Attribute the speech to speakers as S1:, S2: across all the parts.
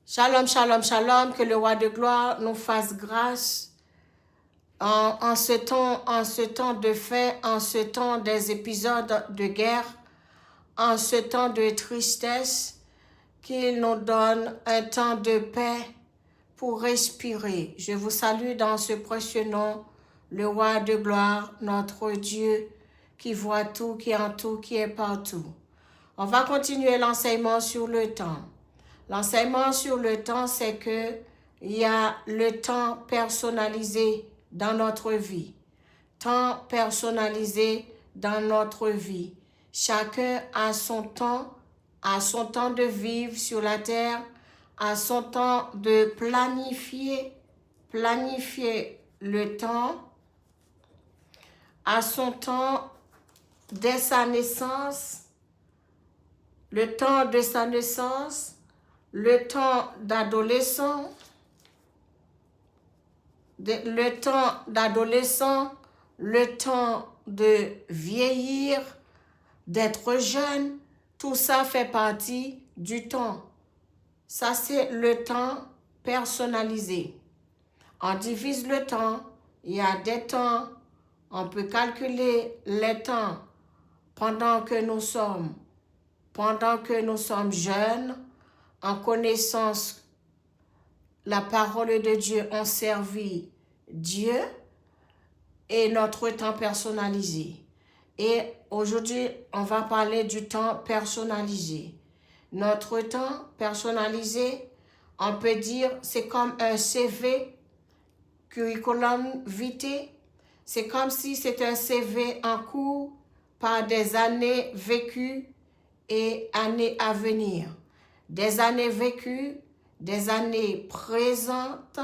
S1: Shalom, shalom, shalom, que le roi de gloire nous fasse grâce en ce temps de fait, en ce temps des épisodes de guerre, en ce temps de tristesse, qu'il nous donne un temps de paix pour respirer. Je vous salue dans ce précieux nom, le roi de gloire, notre Dieu, qui voit tout, qui est en tout, qui est partout. On va continuer l'enseignement sur le temps. L'enseignement sur le temps, c'est que il y a le temps personnalisé dans notre vie. Temps personnalisé dans notre vie. Chacun a son temps de vivre sur la terre, a son temps de planifier le temps, a son temps dès sa naissance, le temps de sa naissance, le temps d'adolescent, le temps de vieillir, d'être jeune, tout ça fait partie du temps. Ça, c'est le temps personnalisé. On divise le temps, il y a des temps, on peut calculer les temps pendant que nous sommes jeunes, en connaissance la parole de Dieu, on servit Dieu et notre temps personnalisé. Et aujourd'hui, on va parler du temps personnalisé. Notre temps personnalisé, on peut dire, c'est comme un CV, curriculum vitae. C'est comme si c'était un CV en cours par des années vécues et années à venir. Des années vécues, des années présentes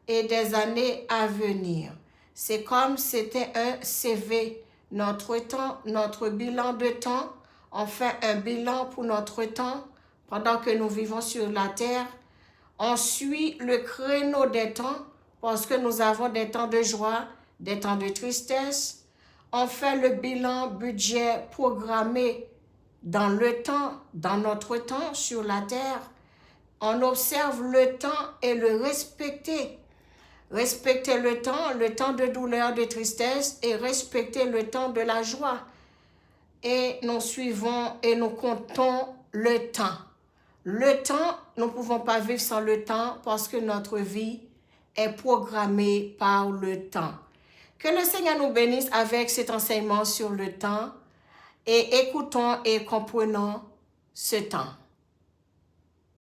S1: et des années à venir. C'est comme si c'était un CV. Notre temps, notre bilan de temps, on fait un bilan pour notre temps pendant que nous vivons sur la terre. On suit le créneau des temps parce que nous avons des temps de joie, des temps de tristesse. On fait le bilan budget programmé dans le temps, dans notre temps sur la terre. On observe le temps et le respecter. Respecter le temps de douleur, de tristesse et respecter le temps de la joie. Et nous suivons et nous comptons le temps. Le temps, nous ne pouvons pas vivre sans le temps parce que notre vie est programmée par le temps. Que le Seigneur nous bénisse avec cet enseignement sur le temps et écoutons et comprenons ce temps.